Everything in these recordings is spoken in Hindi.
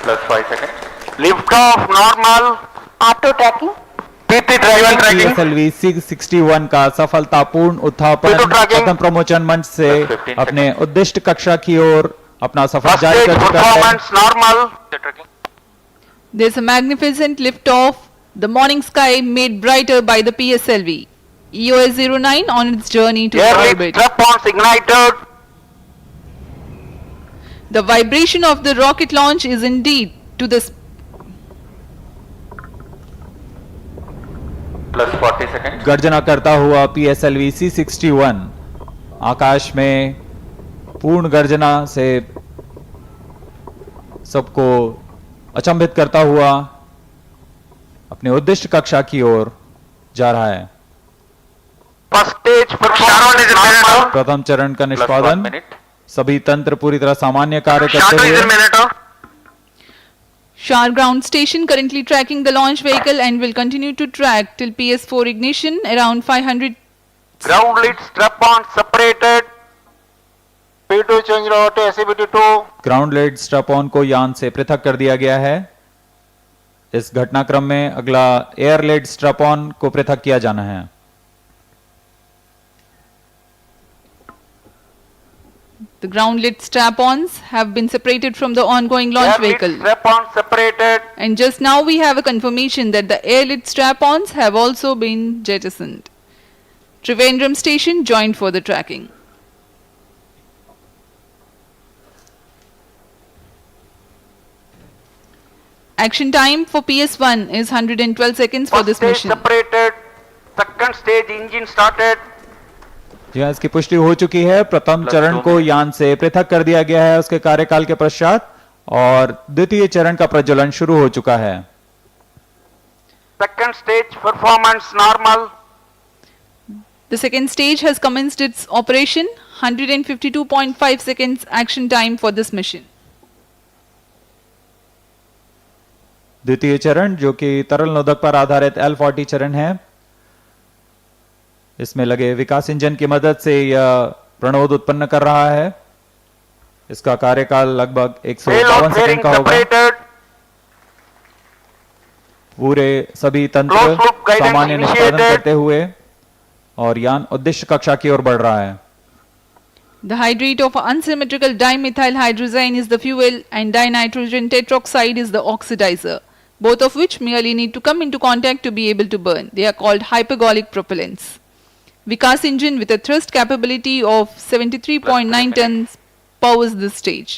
+5 seconds. Lift off normal. Auto tracking. PT tracking. PSLV 661 का सफलतापूर्ण उत्थापन Auto tracking. प्रथम प्रमोचन मंच से +15 अपने उद्दिष्ट कक्षा की ओर अपना सफर First जारी stage कर चुका है। performance normal. There's a magnificent liftoff. The morning sky made brighter by the PSLV. EOS 09 on its journey to Air lift orbit. strap-ons ignited. The vibration of the rocket launch is indeed to the +40 seconds. गर्जना करता हुआ PSLV C61 आकाश में पूर्ण गर्जना से सबको अचंभित करता हुआ अपने उद्दिष्ट कक्षा की ओर जा रहा है। First stage performance normal. प्रथम चरण का +1 निष्पादन minute. सभी तंत्र पूरी तरह सामान्य कार्य करते Shadow is हुए। a minute. Shar ground station currently tracking the launch vehicle and will continue to track till PS4 ignition around 500. Ground lead strap-on separated. P2 change over to SCBT2. Ground lead strap on को यान से पृथक कर दिया गया है। इस घटनाक्रम में अगला एयर लेड स्ट्रैप ऑन को पृथक किया जाना है। The ground lit strap-ons have been separated from the ongoing launch Air lead vehicle. strap-on separated. And just now we have a confirmation that the air lit strap-ons have also been jettisoned. Trivandrum station joined for the tracking. Action time for PS1 is 112 seconds for First this stage mission. separated. Second stage engine started. जी हाँ, इसकी पुष्टि हो चुकी है। प्रथम चरण को यान से पृथक कर दिया गया है उसके कार्यकाल के पश्चात और द्वितीय चरण का प्रज्वलन शुरू हो चुका है। Second stage performance normal. The second stage has commenced its operation. 152.5 seconds action time for this mission. द्वितीय चरण जो कि तरल नोदक पर आधारित L40 चरण है, इसमें लगे विकास इंजन की मदद से यह प्रणोद उत्पन्न कर रहा है। इसका कार्यकाल लगभग 152 Payload सेकंड fairing का होगा। separated. पूरे सभी तंत्र Close loop guidance सामान्य निष्पादन initiated. करते हुए और यान उद्दिष्ट कक्षा की ओर बढ़ रहा है। The hydrate of unsymmetrical dimethyl hydrazine is the fuel and dinitrogen tetroxide is the oxidizer, both of which merely need to come into contact to be able to burn. They are called hypergolic propellants. Vikas engine with a thrust capability of 73.9 tons powers this stage.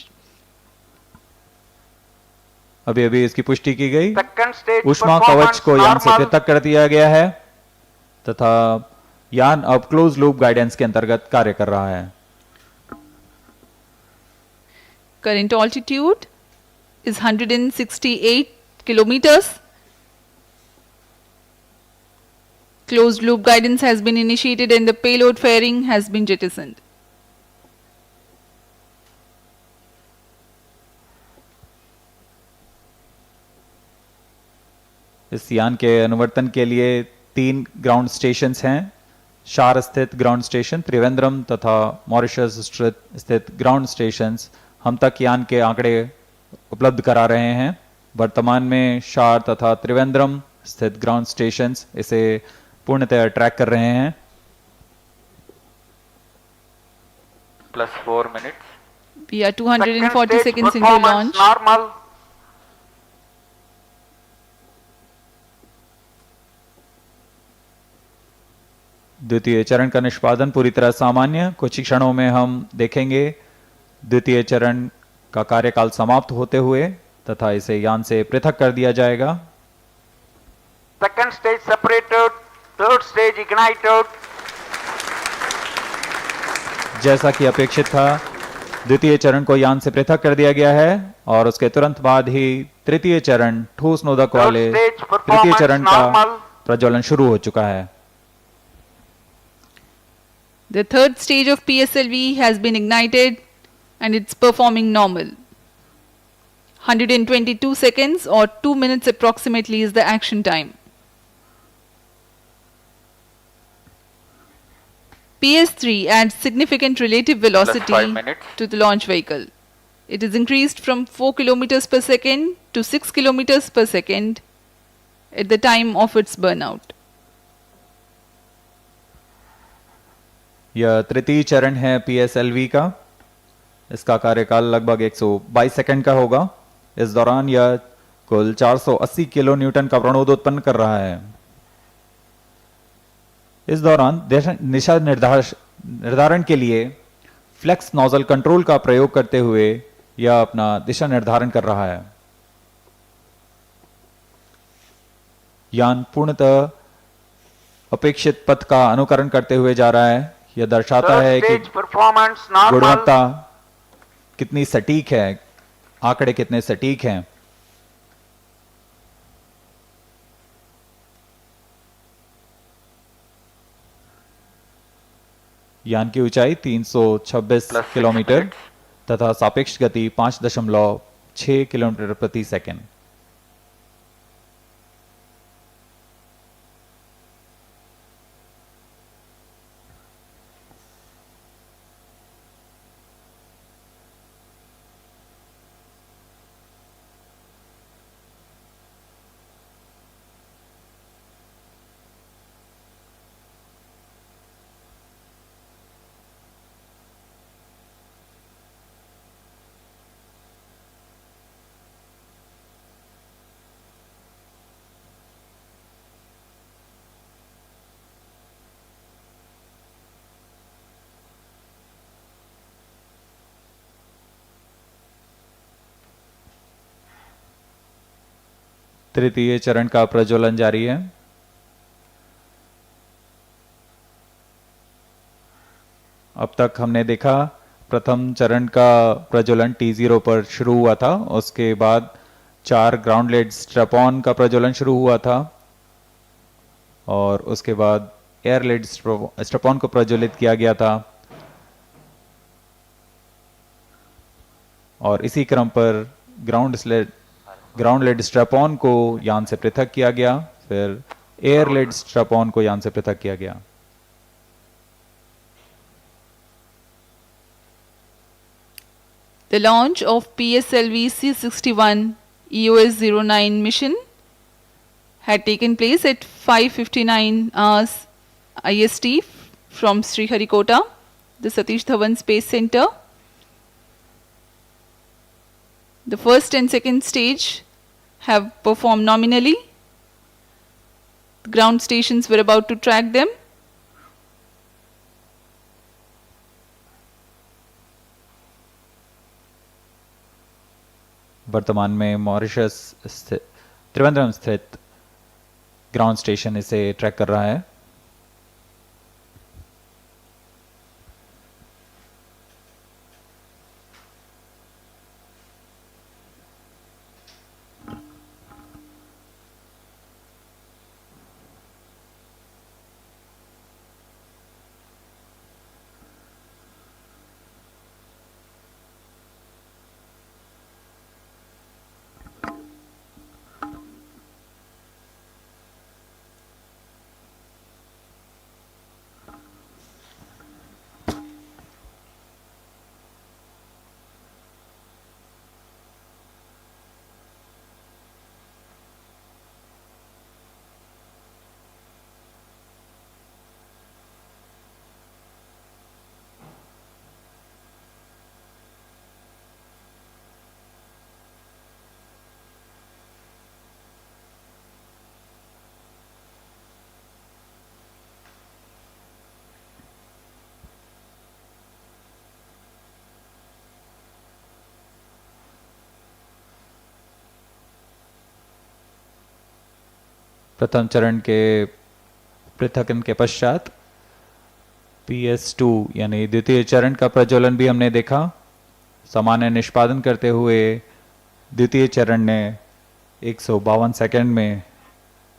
अभी अभी इसकी पुष्टि की गई। Second stage ऊष्मा performance कवच को यान से normal. पृथक कर दिया गया है तथा यान अब क्लोज लूप गाइडेंस के अंतर्गत कार्य कर रहा है। Current altitude is 168 kilometers. Closed loop guidance has been initiated and the payload fairing has been jettisoned. इस यान के अनुवर्तन के लिए 3 ग्राउंड स्टेशंस हैं। शार स्थित ग्राउंड स्टेशन, त्रिवेंद्रम तथा मॉरिशस स्थित ग्राउंड स्टेशंस हम तक यान के आंकड़े उपलब्ध करा रहे हैं। वर्तमान में शार तथा त्रिवेंद्रम स्थित ग्राउंड स्टेशंस इसे पूर्णतः ट्रैक कर रहे हैं। +4 minutes. We are 240 Second stage seconds into performance launch. normal. द्वितीय चरण का निष्पादन पूरी तरह सामान्य। कुछ ही क्षणों में हम देखेंगे द्वितीय चरण का कार्यकाल समाप्त होते हुए तथा इसे यान से पृथक कर दिया जाएगा। Second stage separated. Third stage ignited. जैसा कि अपेक्षित था, द्वितीय चरण को यान से पृथक कर दिया गया है और उसके तुरंत बाद ही तृतीय चरण ठोस नोदक वाले Third stage तृतीय performance चरण का normal. प्रज्वलन शुरू हो चुका है। The third stage of PSLV has been ignited and it's performing normal. 122 seconds or 2 minutes approximately is the action time. PS3 adds significant relative velocity +5 minutes. to the launch vehicle. It is increased from 4 kilometers per second to 6 kilometers per second at the time of its burnout. यह तृतीय चरण है PSLV का। इसका कार्यकाल लगभग 122 सेकंड का होगा। इस दौरान यह कुल 480 किलो न्यूटन का प्रणोद उत्पन्न कर रहा है। इस दौरान दिशा निर्धारण के लिए फ्लेक्स नोजल कंट्रोल का प्रयोग करते हुए यह अपना दिशा निर्धारण कर रहा है। यान पूर्णतः अपेक्षित पथ का अनुकरण करते हुए जा रहा है। यह दर्शाता Third है कि stage performance normal. गुणवत्ता कितनी सटीक है, आंकड़े कितने सटीक हैं। यान की ऊंचाई 326 Plus 6 किलोमीटर minutes. तथा सापेक्ष गति 5.6 किलोमीटर प्रति सेकंड। तृतीय चरण का प्रज्वलन जारी है। अब तक हमने देखा प्रथम चरण का प्रज्वलन T0 पर शुरू हुआ था। उसके बाद 4 ग्राउंड लेड स्ट्रैप-ऑन का प्रज्वलन शुरू हुआ था और उसके बाद एयर लेड स्ट्रैप-ऑन को प्रज्वलित किया गया था और इसी क्रम पर ग्राउंड लेड स्ट्रैप-ऑन को यान से पृथक किया गया, फिर एयर लेड स्ट्रैप-ऑन को यान से पृथक किया गया। The launch of PSLV C61 EOS-09 mission had taken place at 5:59 hours IST from Sriharikota, the Satish Dhawan Space Center. The first and second stage have performed nominally. The ground stations were about to track them. वर्तमान में मॉरिशस त्रिवेंद्रम स्थित ग्राउंड स्टेशन इसे ट्रैक कर रहा है। प्रथम चरण के पृथकन के पश्चात PS2 यानी द्वितीय चरण का प्रज्वलन भी हमने देखा। सामान्य निष्पादन करते हुए द्वितीय चरण ने 152 सेकंड में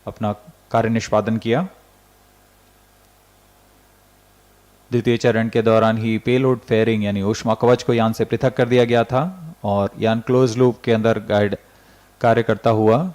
अपना कार्य निष्पादन किया। द्वितीय चरण के दौरान ही पेलोड फेयरिंग यानी ऊष्मा कवच को यान से पृथक कर दिया गया था और यान क्लोज लूप के अंदर गाइड कार्य करता हुआ